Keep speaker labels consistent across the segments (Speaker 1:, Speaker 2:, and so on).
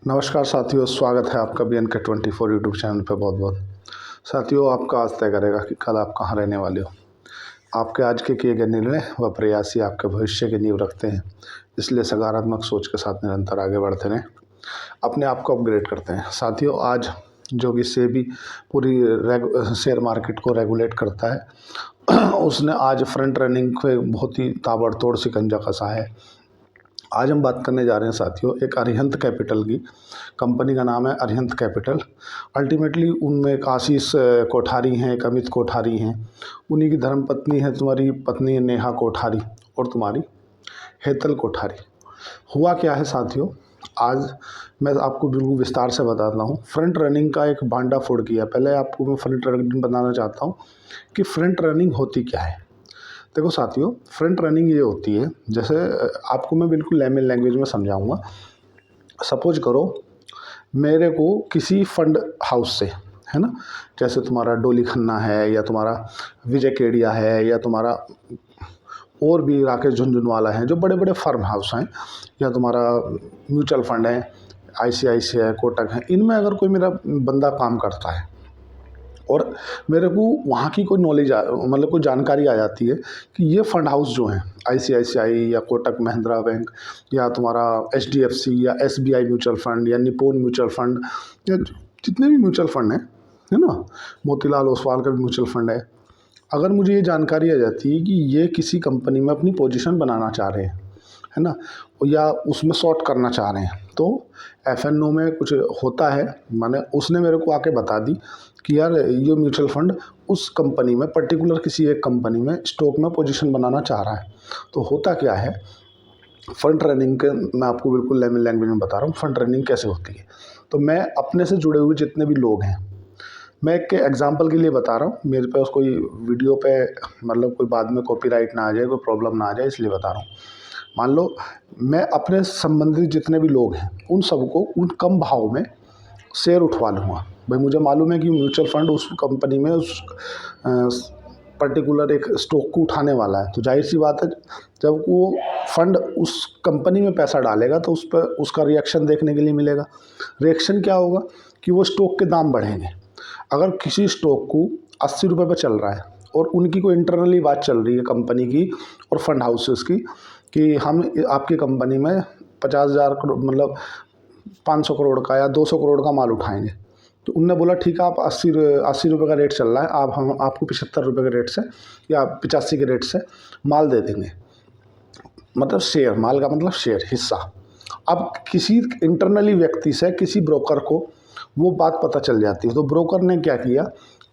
Speaker 1: नमस्कार साथियों, स्वागत है आपका BNK24 यूट्यूब चैनल पे। बहुत बहुत साथियों, आपका आज तय करेगा कि कल आप कहाँ रहने वाले हो। आपके आज के किए गए निर्णय व प्रयास ही आपके भविष्य की नींव रखते हैं, इसलिए सकारात्मक सोच के साथ निरंतर आगे बढ़ते रहें, अपने आप को अपग्रेड करते हैं। साथियों, आज जो कि सेबी पूरी शेयर मार्केट को रेगुलेट करता है उसने आज फ्रंट रनिंग पे बहुत ही ताबड़तोड़ शिकंजा कसा है। आज हम बात करने जा रहे हैं साथियों एक अरिहंत कैपिटल की। कंपनी का नाम है अरिहंत कैपिटल। अल्टीमेटली उनमें एक आशीष कोठारी हैं, एक अमित कोठारी हैं, उन्हीं की धर्मपत्नी है तुम्हारी पत्नी नेहा कोठारी और तुम्हारी हेतल कोठारी। हुआ क्या है साथियों, आज मैं आपको बिल्कुल विस्तार से बताता हूँ। फ्रंट रनिंग का एक भांडा फोड़ किया। पहले आपको मैं फ्रंट रनिंग बताना चाहता हूँ कि फ्रंट रनिंग होती क्या है। देखो साथियों, फ्रंट रनिंग ये होती है, जैसे आपको मैं बिल्कुल लेमन लैंग्वेज में समझाऊंगा। सपोज करो मेरे को किसी फंड हाउस से, है ना, जैसे तुम्हारा डोली खन्ना है या तुम्हारा विजय केडिया है या तुम्हारा और भी राकेश झुनझुनवाला है, जो बड़े बड़े फर्म हाउस हैं, या तुम्हारा म्यूचुअल फंड है, ICICI कोटक है, इनमें अगर कोई मेरा बंदा काम करता है और मेरे को वहाँ की कोई नॉलेज मतलब कोई जानकारी आ जाती है कि ये फंड हाउस जो हैं ICICI या कोटक महिंद्रा बैंक या तुम्हारा HDFC या SBI म्यूचुअल फंड या निपोन म्यूचुअल फंड या जितने भी म्यूचुअल फंड हैं, है ना, मोतीलाल ओसवाल का भी म्यूचुअल फंड है, अगर मुझे ये जानकारी आ जाती है कि ये किसी कंपनी में अपनी पोजीशन बनाना चाह रहे हैं, है ना, या उसमें शॉर्ट करना चाह रहे हैं, तो FNO में कुछ होता है, माने उसने मेरे को आके बता दी कि यार ये म्यूचुअल फंड उस कंपनी में, पर्टिकुलर किसी एक कंपनी में स्टॉक में पोजीशन बनाना चाह रहा है। तो होता क्या है, फ्रंट रनिंग के मैं आपको बिल्कुल लेमन लैंग्वेज में बता रहा हूँ फ्रंट रनिंग कैसे होती है। तो मैं अपने से जुड़े हुए जितने भी लोग हैं, मैं एक एग्जांपल के लिए बता रहा हूँ, मेरे पास कोई वीडियो पे मतलब कोई बाद में कॉपीराइट ना आ जाए, कोई प्रॉब्लम ना आ जाए, इसलिए बता रहा हूँ। मान लो मैं अपने संबंधित जितने भी लोग हैं उन सबको उन कम भाव में शेयर उठवा लूँगा। भाई मुझे मालूम है कि म्यूचुअल फंड उस कंपनी में उस पर्टिकुलर एक स्टॉक को उठाने वाला है, तो जाहिर सी बात है जब वो फंड उस कंपनी में पैसा डालेगा तो उस पर उसका रिएक्शन देखने के लिए मिलेगा। रिएक्शन क्या होगा कि वो स्टॉक के दाम बढ़ेंगे। अगर किसी स्टॉक को 80 रुपये पर चल रहा है और उनकी कोई इंटरनली बात चल रही है कंपनी की और फंड हाउसेस की कि हम आपकी कंपनी में 50,000 करोड़ मतलब 500 करोड़ का या 200 करोड़ का माल उठाएंगे, तो उनने बोला ठीक है, आप 80 रुपये का रेट चल रहा है, आप हम आपको 75 रुपये के रेट से या 85 के रेट से माल दे देंगे। मतलब शेयर, माल का मतलब शेयर, हिस्सा। अब किसी इंटरनली व्यक्ति से किसी ब्रोकर को वो बात पता चल जाती है, तो ब्रोकर ने क्या किया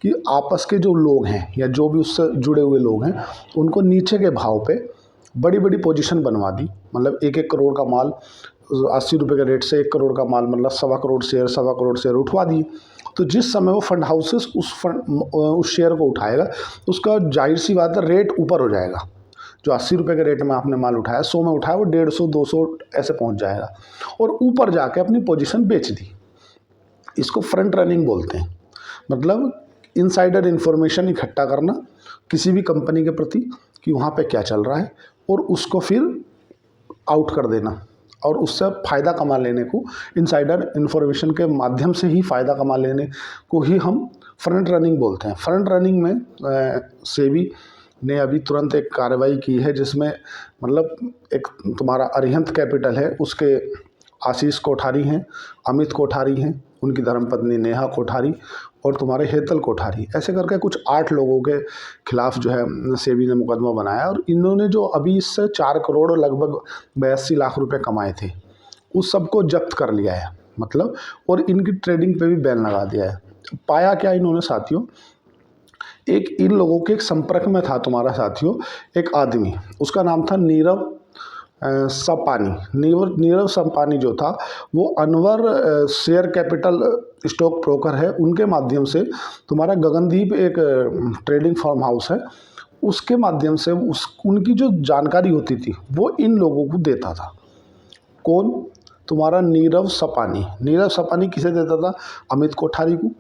Speaker 1: कि आपस के जो लोग हैं या जो भी उससे जुड़े हुए लोग हैं उनको नीचे के भाव पे बड़ी बड़ी पोजीशन बनवा दी। मतलब 1-1 करोड़ का माल 80 रुपये के रेट से 1 करोड़ का माल मतलब 1.25 करोड़ शेयर उठवा दिए। तो जिस समय वो फंड हाउसेस उस शेयर को उठाएगा उसका जाहिर सी बात है रेट ऊपर हो जाएगा। जो 80 रुपये के रेट में आपने माल उठाया, 100 में उठाया, वो 150-200 ऐसे पहुंच जाएगा और ऊपर जाके अपनी पोजीशन बेच दी। इसको फ्रंट रनिंग बोलते हैं। मतलब इनसाइडर इन्फॉर्मेशन इकट्ठा करना किसी भी कंपनी के प्रति कि वहाँ पे क्या चल रहा है और उसको फिर आउट कर देना और उससे फ़ायदा कमा लेने को, इनसाइडर इन्फॉर्मेशन के माध्यम से ही फ़ायदा कमा लेने को ही हम फ्रंट रनिंग बोलते हैं। फ्रंट रनिंग में सेबी ने अभी तुरंत एक कार्रवाई की है जिसमें मतलब एक तुम्हारा अरिहंत कैपिटल है, उसके आशीष कोठारी हैं, अमित कोठारी हैं, उनकी धर्मपत्नी नेहा कोठारी और तुम्हारे हेतल कोठारी, ऐसे करके कुछ 8 लोगों के खिलाफ जो है सेबी ने मुकदमा बनाया। और इन्होंने जो अभी इससे 4 करोड़ और लगभग 82 लाख रुपए कमाए थे उस सबको जब्त कर लिया है, मतलब, और इनकी ट्रेडिंग पे भी बैन लगा दिया है। पाया क्या इन्होंने साथियों, एक इन लोगों के एक संपर्क में था तुम्हारा साथियों एक आदमी, उसका नाम था नीरव सपानी। नीरव सपानी जो था वो Anwar share capital stock broker है, उनके माध्यम से तुम्हारा गगनदीप एक ट्रेडिंग फर्म हाउस है, उसके माध्यम से उनकी जो जानकारी होती थी वो इन लोगों को देता था। कौन? तुम्हारा नीरव सपानी। नीरव सपानी किसे देता था? अमित कोठारी को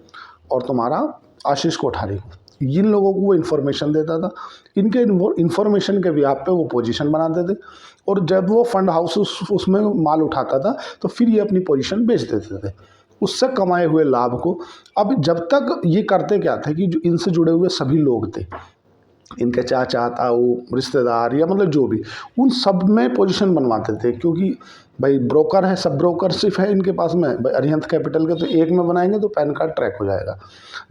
Speaker 1: और तुम्हारा आशीष कोठारी को। इन लोगों को वो इन्फॉर्मेशन देता था, इनके इन्फॉर्मेशन के भी आप पे वो पोजीशन बनाते थे। और जब वो फंड हाउस उसमें माल उठाता था तो फिर ये अपनी पोजीशन बेच देते थे उससे कमाए हुए लाभ को। अब जब तक ये करते क्या थे कि जो इनसे जुड़े हुए सभी लोग थे, इनके चाचा ताऊ रिश्तेदार या मतलब जो भी, उन सब में पोजीशन बनवाते थे, क्योंकि भाई ब्रोकर है, सब ब्रोकरशिप है इनके पास में भाई अरिहंत कैपिटल के, तो एक में बनाएंगे तो पैन कार्ड ट्रैक हो जाएगा।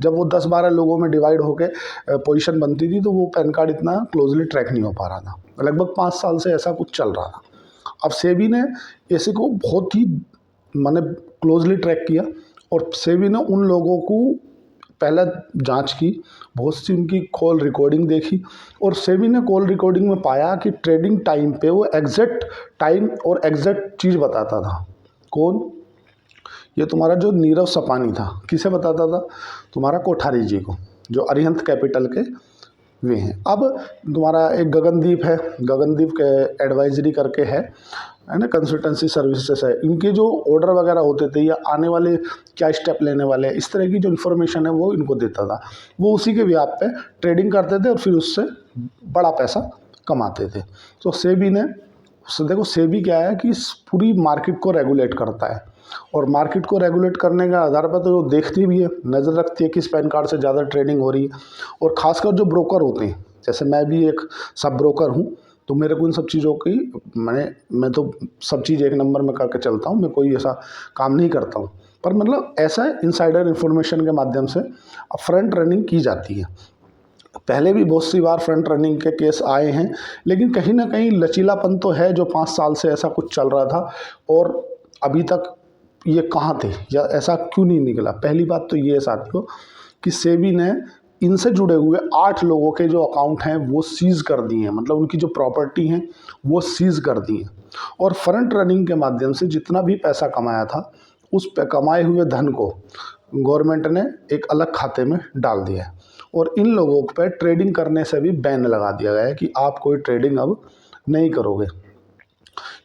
Speaker 1: जब वो 10-12 लोगों में डिवाइड होके पोजीशन बनती थी तो वो पैन कार्ड इतना क्लोजली ट्रैक नहीं हो पा रहा था। लगभग 5 साल से ऐसा कुछ चल रहा था। अब सेबी ने ऐसे को बहुत ही माने क्लोजली ट्रैक किया और सेबी ने उन लोगों को पहले जांच की, बहुत सी उनकी कॉल रिकॉर्डिंग देखी और सेबी ने कॉल रिकॉर्डिंग में पाया कि ट्रेडिंग टाइम पे वो एग्जैक्ट टाइम और एग्जैक्ट चीज़ बताता था। कौन? ये तुम्हारा जो नीरव सपानी था। किसे बताता था? तुम्हारा कोठारी जी को, जो अरिहंत कैपिटल के वे हैं। अब तुम्हारा एक गगनदीप है, गगनदीप के एडवाइजरी करके है ना, कंसल्टेंसी सर्विसेज है। इनके जो ऑर्डर वगैरह होते थे या आने वाले क्या स्टेप लेने वाले हैं, इस तरह की जो इन्फॉर्मेशन है वो इनको देता था। वो उसी के व्याप पे ट्रेडिंग करते थे और फिर उससे बड़ा पैसा कमाते थे। तो सेबी ने, देखो सेबी क्या है कि इस पूरी मार्केट को रेगुलेट करता है और मार्केट को रेगुलेट करने के आधार पर तो वो देखती भी है, नज़र रखती है किस पैन कार्ड से ज़्यादा ट्रेडिंग हो रही है। और ख़ासकर जो ब्रोकर होते हैं, जैसे मैं भी एक सब ब्रोकर हूँ, तो मेरे को इन सब चीज़ों की मैं तो सब चीज़ एक नंबर में करके चलता हूँ, मैं कोई ऐसा काम नहीं करता हूँ। पर मतलब ऐसा इनसाइडर इन्फॉर्मेशन के माध्यम से फ्रंट रनिंग की जाती है। पहले भी बहुत सी बार फ्रंट रनिंग के केस आए हैं, लेकिन कहीं ना कहीं लचीलापन तो है जो 5 साल से ऐसा कुछ चल रहा था और अभी तक ये कहाँ थे या ऐसा क्यों नहीं निकला। पहली बात तो ये है साथियों कि सेबी ने इनसे जुड़े हुए 8 लोगों के जो अकाउंट हैं वो सीज कर दिए हैं, मतलब उनकी जो प्रॉपर्टी हैं वो सीज कर दी है और फ्रंट रनिंग के माध्यम से जितना भी पैसा कमाया था उस पे कमाए हुए धन को गवर्नमेंट ने एक अलग खाते में डाल दिया है और इन लोगों पर ट्रेडिंग करने से भी बैन लगा दिया गया है कि आप कोई ट्रेडिंग अब नहीं करोगे।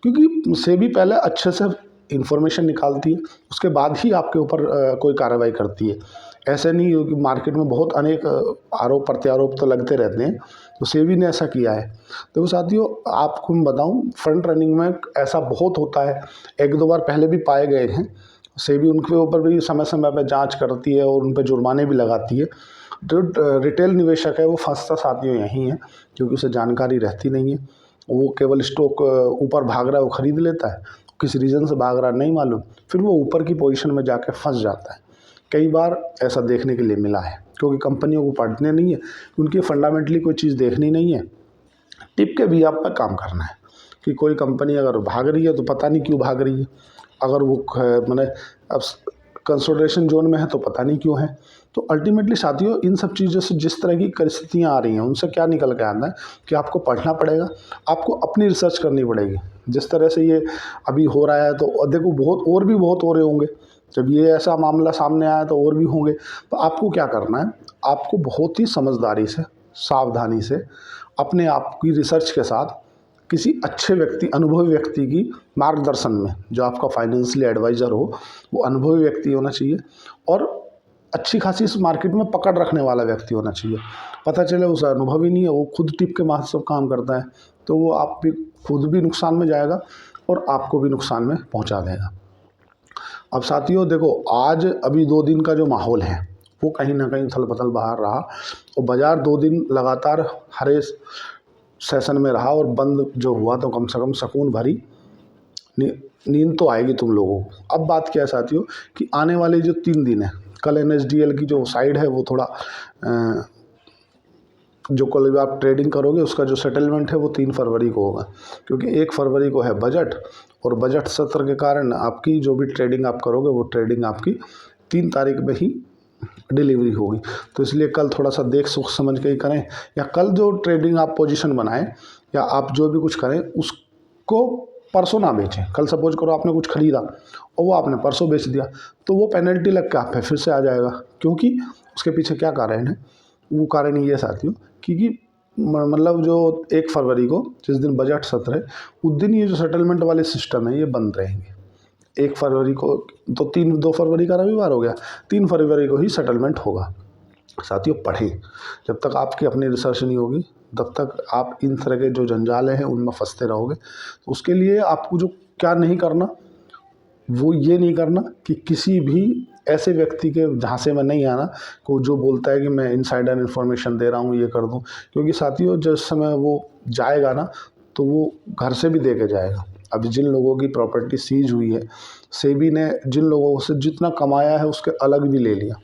Speaker 1: क्योंकि सेबी पहले अच्छे से इंफॉर्मेशन निकालती है, उसके बाद ही आपके ऊपर कोई कार्रवाई करती है। ऐसे नहीं हो कि मार्केट में बहुत अनेक आरोप प्रत्यारोप तो लगते रहते हैं, तो सेबी ने ऐसा किया है। देखो साथियों, आपको मैं बताऊं, फ्रंट रनिंग में ऐसा बहुत होता है, 1-2 बार पहले भी पाए गए हैं। सेबी उनके ऊपर भी समय समय पर जांच करती है और उन पर जुर्माने भी लगाती है। जो रिटेल निवेशक है वो फंसता साथियों यहीं है, क्योंकि उसे जानकारी रहती नहीं है। वो केवल स्टॉक ऊपर भाग रहा है वो ख़रीद लेता है, किस रीज़न से भाग रहा है नहीं मालूम, फिर वो ऊपर की पोजीशन में जाके फंस जाता है। कई बार ऐसा देखने के लिए मिला है, क्योंकि कंपनियों को पढ़ने नहीं है, उनकी फंडामेंटली कोई चीज़ देखनी नहीं है, टिप के भी आप पर काम करना है कि कोई कंपनी अगर भाग रही है तो पता नहीं क्यों भाग रही है, अगर वो मैंने अब कंसोलिडेशन जोन में है तो पता नहीं क्यों है। तो अल्टीमेटली साथियों, इन सब चीज़ों से जिस तरह की परिस्थितियाँ आ रही हैं उनसे क्या निकल के आता है कि आपको पढ़ना पड़ेगा, आपको अपनी रिसर्च करनी पड़ेगी। जिस तरह से ये अभी हो रहा है तो देखो बहुत और भी बहुत हो रहे होंगे, जब ये ऐसा मामला सामने आया तो और भी होंगे। तो आपको क्या करना है, आपको बहुत ही समझदारी से, सावधानी से, अपने आप की रिसर्च के साथ किसी अच्छे व्यक्ति, अनुभवी व्यक्ति की मार्गदर्शन में, जो आपका फाइनेंशियल एडवाइज़र हो वो अनुभवी व्यक्ति होना चाहिए और अच्छी खासी इस मार्केट में पकड़ रखने वाला व्यक्ति होना चाहिए। पता चले उसे अनुभव ही नहीं है, वो खुद टिप के माध्यम से काम करता है, तो वो आप भी खुद भी नुकसान में जाएगा और आपको भी नुकसान में पहुंचा देगा। अब साथियों देखो, आज अभी 2 दिन का जो माहौल है वो कहीं ना कहीं उथल पुथल बाहर रहा और बाज़ार 2 दिन लगातार हरे सेशन में रहा और बंद जो हुआ तो कम से कम सुकून भरी नींद तो आएगी तुम लोगों को। अब बात क्या है साथियों कि आने वाले जो 3 दिन है, कल NSDL की जो साइड है वो थोड़ा जो कल आप ट्रेडिंग करोगे उसका जो सेटलमेंट है वो 3 फरवरी को होगा, क्योंकि 1 फरवरी को है बजट और बजट सत्र के कारण आपकी जो भी ट्रेडिंग आप करोगे वो ट्रेडिंग आपकी 3 तारीख में ही डिलीवरी होगी। तो इसलिए कल थोड़ा सा देख सोच समझ के ही करें, या कल जो ट्रेडिंग आप पोजीशन बनाएं या आप जो भी कुछ करें उसको परसों ना बेचें। कल सपोज करो आपने कुछ खरीदा और वो आपने परसों बेच दिया तो वो पेनल्टी लग के आप पे फिर से आ जाएगा। क्योंकि उसके पीछे क्या कारण है, वो कारण ये साथियों क्योंकि मतलब जो 1 फरवरी को जिस दिन बजट सत्र है उस दिन ये जो सेटलमेंट वाले सिस्टम है ये बंद रहेंगे। 1 फरवरी को तो 2 फरवरी का रविवार हो गया, 3 फरवरी को ही सेटलमेंट होगा। साथियों पढ़ें, जब तक आपकी अपनी रिसर्च नहीं होगी तब तक आप इन तरह के जो जंजाले हैं उनमें फंसते रहोगे। तो उसके लिए आपको जो क्या नहीं करना, वो ये नहीं करना कि किसी भी ऐसे व्यक्ति के झांसे में नहीं आना को जो बोलता है कि मैं इनसाइडर इन्फॉर्मेशन दे रहा हूँ, ये कर दूँ। क्योंकि साथियों जिस समय वो जाएगा ना, तो वो घर से भी दे के जाएगा। अभी जिन लोगों की प्रॉपर्टी सीज हुई है, सेबी ने जिन लोगों से जितना कमाया है उसके अलग भी ले लिया।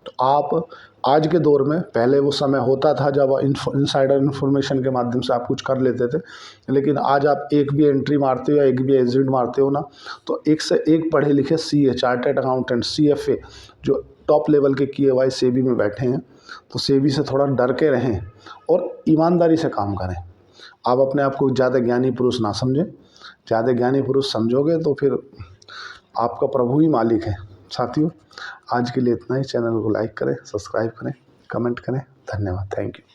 Speaker 1: तो आप आज के दौर में, पहले वो समय होता था जब इनसाइडर इन्फॉर्मेशन के माध्यम से आप कुछ कर लेते थे, लेकिन आज आप एक भी एंट्री मारते हो या एक भी एग्जिट मारते हो ना, तो एक से एक पढ़े लिखे सीए, चार्टर्ड अकाउंटेंट, सीएफए जो टॉप लेवल के किए हुए सेबी में बैठे हैं। तो सेबी से थोड़ा डर के रहें और ईमानदारी से काम करें। आप अपने आप को ज़्यादा ज्ञानी पुरुष ना समझें। ज़्यादा ज्ञानी पुरुष समझोगे तो फिर आपका प्रभु ही मालिक है। साथियों आज के लिए इतना ही। चैनल को लाइक करें, सब्सक्राइब करें, कमेंट करें। धन्यवाद। Thank you.